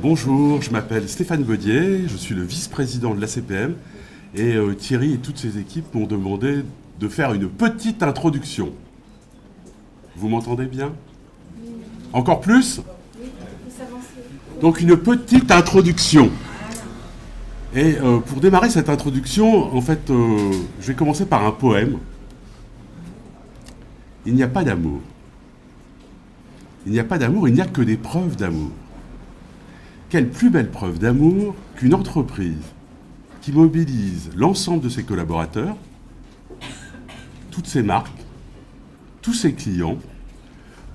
Bonjour, je m'appelle Stéphane Baudier, je suis le vice-président de l'ACPM et Thierry et toutes ses équipes m'ont demandé de faire une petite introduction. Vous m'entendez bien? Encore plus? Donc une petite introduction. Et pour démarrer cette introduction, en fait, je vais commencer par un poème. Il n'y a pas d'amour. Il n'y a pas d'amour, il n'y a que des preuves d'amour. Quelle plus belle preuve d'amour qu'une entreprise qui mobilise l'ensemble de ses collaborateurs, toutes ses marques, tous ses clients,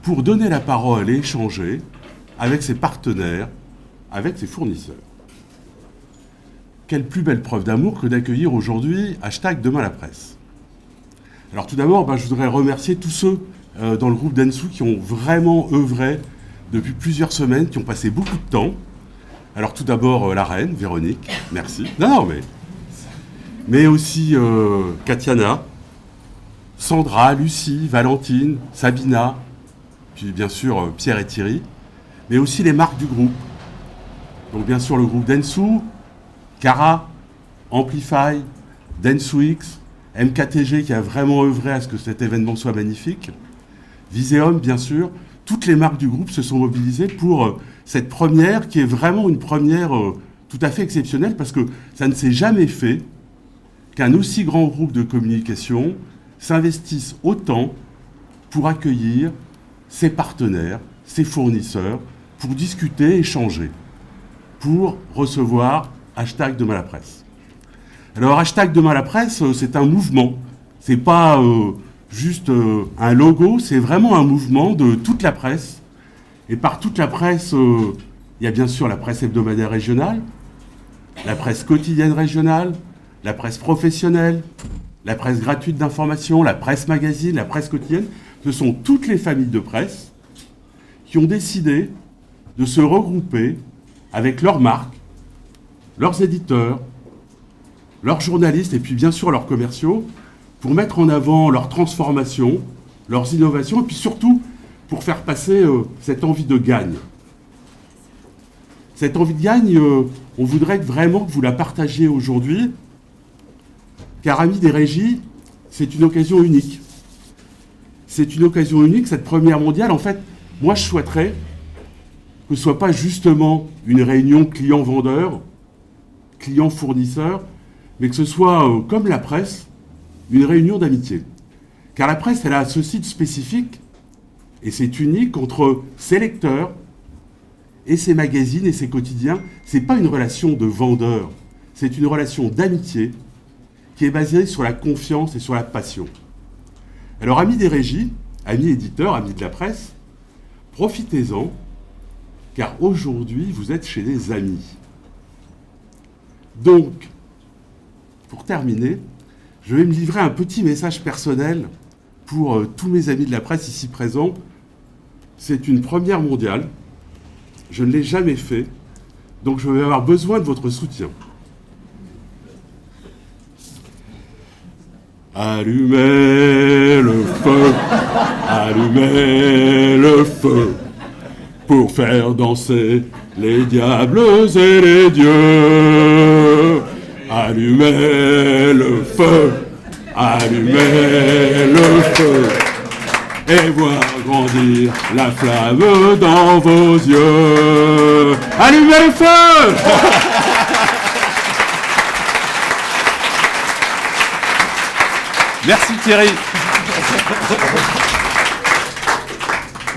pour donner la parole et échanger avec ses partenaires, avec ses fournisseurs. Quelle plus belle preuve d'amour que d'accueillir aujourd'hui #Demain la presse. Alors tout d'abord, je voudrais remercier tous ceux dans le groupe Dentsu qui ont vraiment œuvré depuis plusieurs semaines, qui ont passé beaucoup de temps. Alors tout d'abord la reine, Véronique, merci. Non, mais aussi Katiana, Sandra, Lucie, Valentine, Sabina, puis bien sûr Pierre et Thierry, mais aussi les marques du groupe. Donc bien sûr le groupe Dentsu, Cara, Amplify, DentsuX, MKTG qui a vraiment œuvré à ce que cet événement soit magnifique, Viseum bien sûr, toutes les marques du groupe se sont mobilisées pour cette première qui est vraiment une première tout à fait exceptionnelle parce que ça ne s'est jamais fait qu'un aussi grand groupe de communication s'investisse autant pour accueillir ses partenaires, ses fournisseurs, pour discuter, échanger, pour recevoir #Demain la presse. Alors #Demain la presse, c'est un mouvement, c'est pas juste un logo, c'est vraiment un mouvement de toute la presse. Et par toute la presse, il y a bien sûr la presse hebdomadaire régionale, la presse quotidienne régionale, la presse professionnelle, la presse gratuite d'information, la presse magazine, la presse quotidienne. Ce sont toutes les familles de presse qui ont décidé de se regrouper avec leurs marques, leurs éditeurs, leurs journalistes et puis bien sûr leurs commerciaux pour mettre en avant leur transformation, leurs innovations et puis surtout pour faire passer cette envie de gagne. Cette envie de gagne, on voudrait vraiment que vous la partagiez aujourd'hui, car amis des régies, c'est une occasion unique. C'est une occasion unique, cette première mondiale. En fait, moi je souhaiterais que ce ne soit pas justement une réunion client-vendeur, client-fournisseur, mais que ce soit, comme la presse, une réunion d'amitié. Car la presse, elle a ceci de spécifique, et c'est unique entre ses lecteurs et ses magazines et ses quotidiens. Ce n'est pas une relation de vendeur, c'est une relation d'amitié qui est basée sur la confiance et sur la passion. Alors, amis des régies, amis éditeurs, amis de la presse, profitez-en, car aujourd'hui, vous êtes chez des amis. Donc, pour terminer, je vais me livrer un petit message personnel pour tous mes amis de la presse ici présents. C'est une première mondiale. Je ne l'ai jamais fait, donc je vais avoir besoin de votre soutien. Allumez le feu, pour faire danser les diables et les dieux. Allumez le feu, et voir grandir la flamme dans vos yeux. Allumez le feu! Merci Thierry.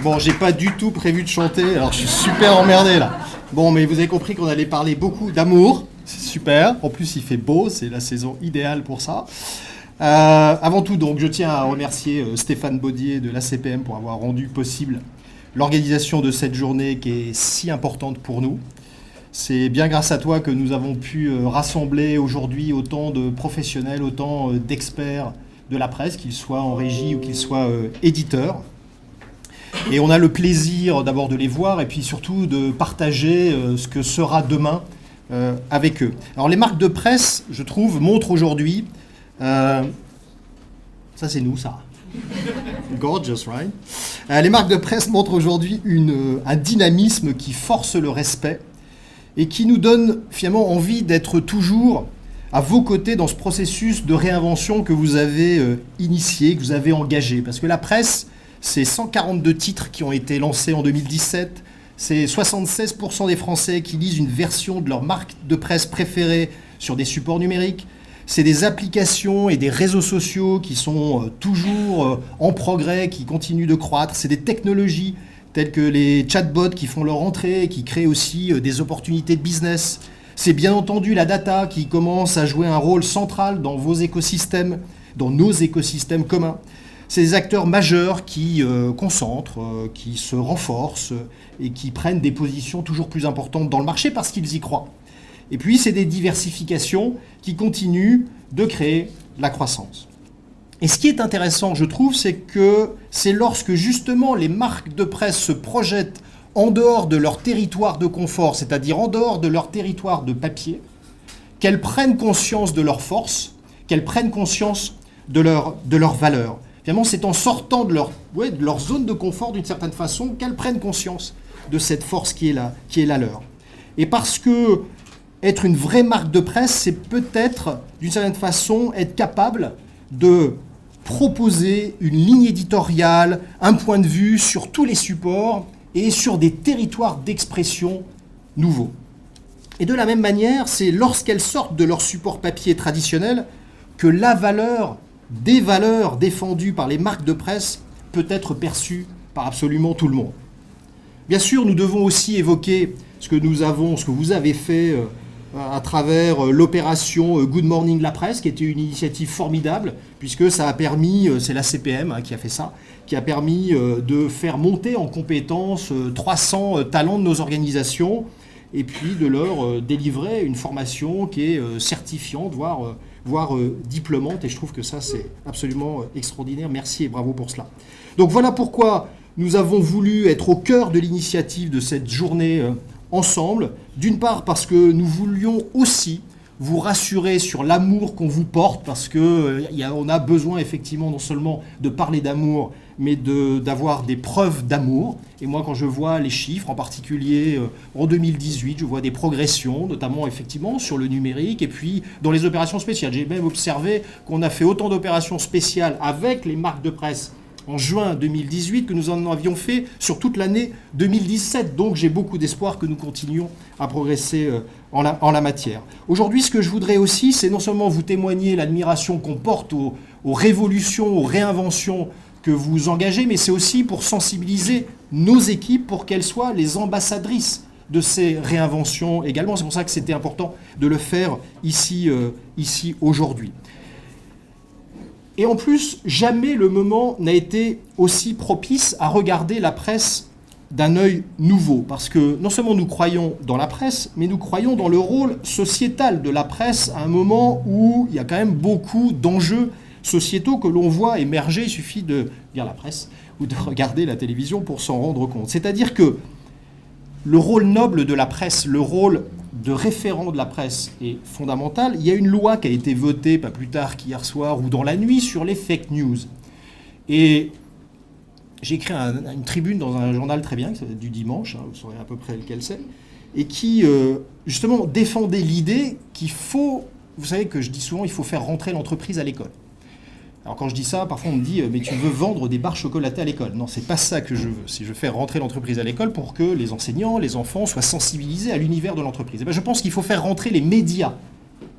Bon, j'ai pas du tout prévu de chanter, alors je suis super emmerdé là. Bon, mais vous avez compris qu'on allait parler beaucoup d'amour, c'est super. En plus, il fait beau, c'est la saison idéale pour ça. Avant tout, donc, je tiens à remercier Stéphane Baudier de l'ACPM pour avoir rendu possible l'organisation de cette journée qui est si importante pour nous. C'est bien grâce à toi que nous avons pu rassembler aujourd'hui autant de professionnels, autant d'experts de la presse, qu'ils soient en régie ou qu'ils soient éditeurs. Et on a le plaisir d'abord de les voir et puis surtout de partager ce que sera demain avec eux. Alors les marques de presse, je trouve, montrent aujourd'hui... ça c'est nous, ça. Gorgeous, right? Les marques de presse montrent aujourd'hui un dynamisme qui force le respect et qui nous donne finalement envie d'être toujours à vos côtés dans ce processus de réinvention que vous avez initié, que vous avez engagé. Parce que la presse, c'est 142 titres qui ont été lancés en 2017, c'est 76% des Français qui lisent une version de leur marque de presse préférée sur des supports numériques, c'est des applications et des réseaux sociaux qui sont toujours en progrès, qui continuent de croître, c'est des technologies telles que les chatbots qui font leur entrée et qui créent aussi des opportunités de business. C'est bien entendu la data qui commence à jouer un rôle central dans vos écosystèmes, dans nos écosystèmes communs. C'est des acteurs majeurs qui concentrent, qui se renforcent et qui prennent des positions toujours plus importantes dans le marché parce qu'ils y croient. Et puis, c'est des diversifications qui continuent de créer la croissance. Et ce qui est intéressant, je trouve, c'est que c'est lorsque justement les marques de presse se projettent en dehors de leur territoire de confort, c'est-à-dire en dehors de leur territoire de papier, qu'elles prennent conscience de leurs forces, qu'elles prennent conscience de leurs valeurs. Finalement, c'est en sortant de leur zone de confort d'une certaine façon qu'elles prennent conscience de cette force qui est la leur. Et parce que être une vraie marque de presse, c'est peut-être, d'une certaine façon, être capable de proposer une ligne éditoriale, un point de vue sur tous les supports et sur des territoires d'expression nouveaux. Et de la même manière, c'est lorsqu'elles sortent de leur support papier traditionnel que la valeur, des valeurs défendues par les marques de presse peut être perçue par absolument tout le monde. Bien sûr, nous devons aussi évoquer ce que vous avez fait à travers l'opération Good Morning La Presse, qui était une initiative formidable, puisque ça a permis, c'est la CPM qui a fait ça, qui a permis de faire monter en compétences 300 talents de nos organisations, et puis de leur délivrer une formation qui est certifiante, voire diplômante, et je trouve que ça c'est absolument extraordinaire. Merci et bravo pour cela. Donc voilà pourquoi nous avons voulu être au cœur de l'initiative de cette journée ensemble, d'une part parce que nous voulions aussi vous rassurer sur l'amour qu'on vous porte, parce qu'on a besoin effectivement non seulement de parler d'amour, mais d'avoir des preuves d'amour. Et moi, quand je vois les chiffres, en particulier en 2018, je vois des progressions, notamment effectivement sur le numérique, et puis dans les opérations spéciales. J'ai même observé qu'on a fait autant d'opérations spéciales avec les marques de presse en juin 2018 que nous en avions fait sur toute l'année 2017. Donc j'ai beaucoup d'espoir que nous continuions à progresser en la matière. Aujourd'hui, ce que je voudrais aussi, c'est non seulement vous témoigner l'admiration qu'on porte aux révolutions, aux réinventions que vous engagez, mais c'est aussi pour sensibiliser nos équipes pour qu'elles soient les ambassadrices de ces réinventions également. C'est pour ça que c'était important de le faire ici aujourd'hui. Et en plus, jamais le moment n'a été aussi propice à regarder la presse d'un œil nouveau. Parce que non seulement nous croyons dans la presse, mais nous croyons dans le rôle sociétal de la presse à un moment où il y a quand même beaucoup d'enjeux sociétaux que l'on voit émerger. Il suffit de lire la presse ou de regarder la télévision pour s'en rendre compte. C'est-à-dire que le rôle noble de la presse, le rôle de référent de la presse est fondamental. Il y a une loi qui a été votée pas plus tard qu'hier soir ou dans la nuit sur les fake news. Et j'ai écrit une tribune dans un journal très bien, du dimanche, vous saurez à peu près lequel c'est, et qui justement défendait l'idée qu'il faut, vous savez que je dis souvent, il faut faire rentrer l'entreprise à l'école. Alors quand je dis ça, parfois on me dit « mais tu veux vendre des barres chocolatées à l'école ». Non, c'est pas ça que je veux. C'est je veux faire rentrer l'entreprise à l'école pour que les enseignants, les enfants soient sensibilisés à l'univers de l'entreprise. Et bien, je pense qu'il faut faire rentrer les médias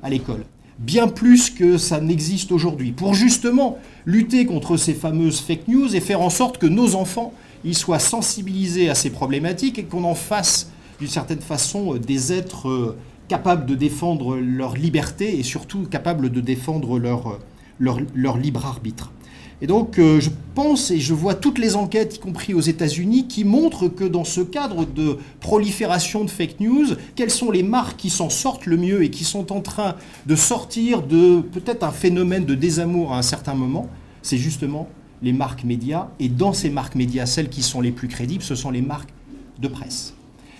à l'école, bien plus que ça n'existe aujourd'hui, pour justement lutter contre ces fameuses fake news et faire en sorte que nos enfants ils soient sensibilisés à ces problématiques et qu'on en fasse d'une certaine façon des êtres capables de défendre leur liberté et surtout capables de défendre leur libre arbitre. Et donc, je pense et je vois toutes les enquêtes, y compris aux États-Unis, qui montrent que dans ce cadre de prolifération de fake news, quelles sont les marques qui s'en sortent le mieux et qui sont en train de sortir de peut-être un phénomène de désamour à un certain moment, c'est justement les marques médias. Et dans ces marques médias, celles qui sont les plus crédibles, ce sont les marques de presse.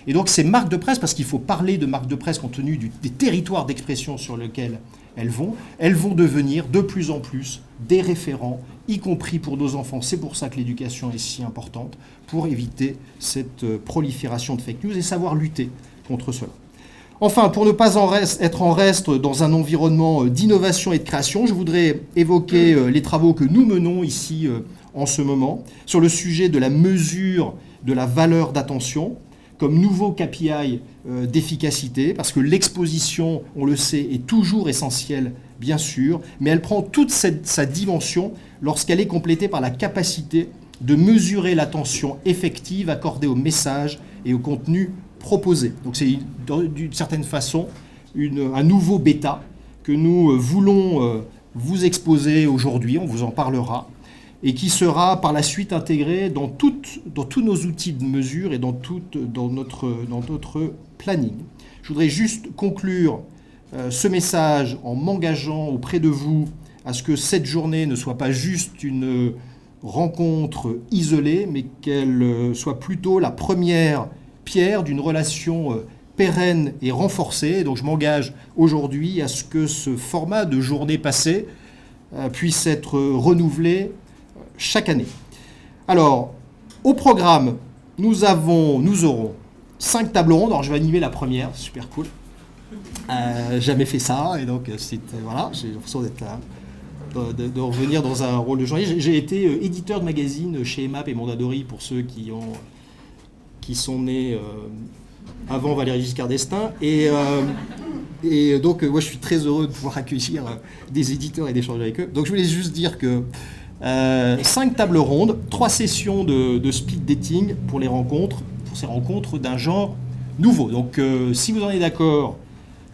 Et donc, ces marques de presse, parce qu'il faut parler de marques de presse compte tenu des territoires d'expression sur lesquels elles vont devenir de plus en plus des référents, y compris pour nos enfants. C'est pour ça que l'éducation est si importante, pour éviter cette prolifération de fake news et savoir lutter contre cela. Enfin, pour ne pas être en reste dans un environnement d'innovation et de création, je voudrais évoquer les travaux que nous menons ici en ce moment sur le sujet de la mesure de la valeur d'attention comme nouveau KPI d'efficacité, parce que l'exposition, on le sait, est toujours essentielle, bien sûr, mais elle prend toute sa dimension lorsqu'elle est complétée par la capacité de mesurer l'attention effective accordée au message et au contenu proposé. Donc c'est d'une certaine façon un nouveau bêta que nous voulons vous exposer aujourd'hui, on vous en parlera, et qui sera par la suite intégré dans tous nos outils de mesure et dans notre planning. Je voudrais juste conclure ce message en m'engageant auprès de vous à ce que cette journée ne soit pas juste une rencontre isolée, mais qu'elle soit plutôt la première pierre d'une relation pérenne et renforcée. Et donc je m'engage aujourd'hui à ce que ce format de journée passée puisse être renouvelé chaque année. Alors, au programme, nous aurons 5 tables rondes. Alors je vais animer la première, super cool. Jamais fait ça, et donc voilà, j'ai l'impression d'être là. De revenir dans un rôle de journaliste. J'ai été éditeur de magazine chez EMAP et Mondadori pour ceux qui sont nés avant Valéry Giscard d'Estaing. Et donc, moi, je suis très heureux de pouvoir accueillir des éditeurs et d'échanger avec eux. Donc, je voulais juste dire que 5 tables rondes, 3 sessions de speed dating pour ces rencontres d'un genre nouveau. Donc, si vous en êtes d'accord,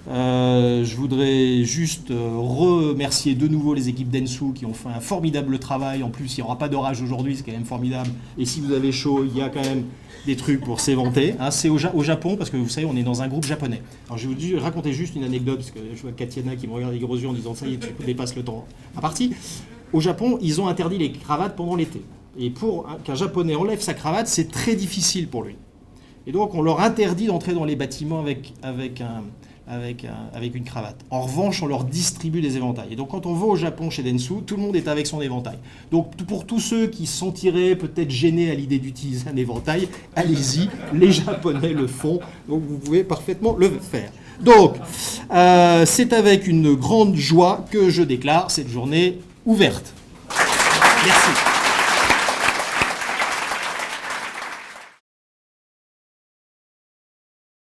je voudrais juste remercier de nouveau les équipes Dentsu qui ont fait un formidable travail. En plus, il n'y aura pas d'orage aujourd'hui, c'est quand même formidable. Et si vous avez chaud, il y a quand même des trucs pour s'éventer. C'est au Japon, parce que vous savez, on est dans un groupe japonais. Alors, je vais vous raconter juste une anecdote, parce que je vois Katiana qui me regarde avec gros yeux en disant « ça y est, tu dépasses le temps à partie ». Au Japon, ils ont interdit les cravates pendant l'été. Et pour qu'un Japonais enlève sa cravate, c'est très difficile pour lui. Et donc, on leur interdit d'entrer dans les bâtiments avec une cravate. En revanche, on leur distribue des éventails. Et donc, quand on va au Japon chez Dentsu, tout le monde est avec son éventail. Donc, pour tous ceux qui se sentiraient peut-être gênés à l'idée d'utiliser un éventail, allez-y, les Japonais le font. Donc, vous pouvez parfaitement le faire. Donc, c'est avec une grande joie que je déclare cette journée ouverte. Merci.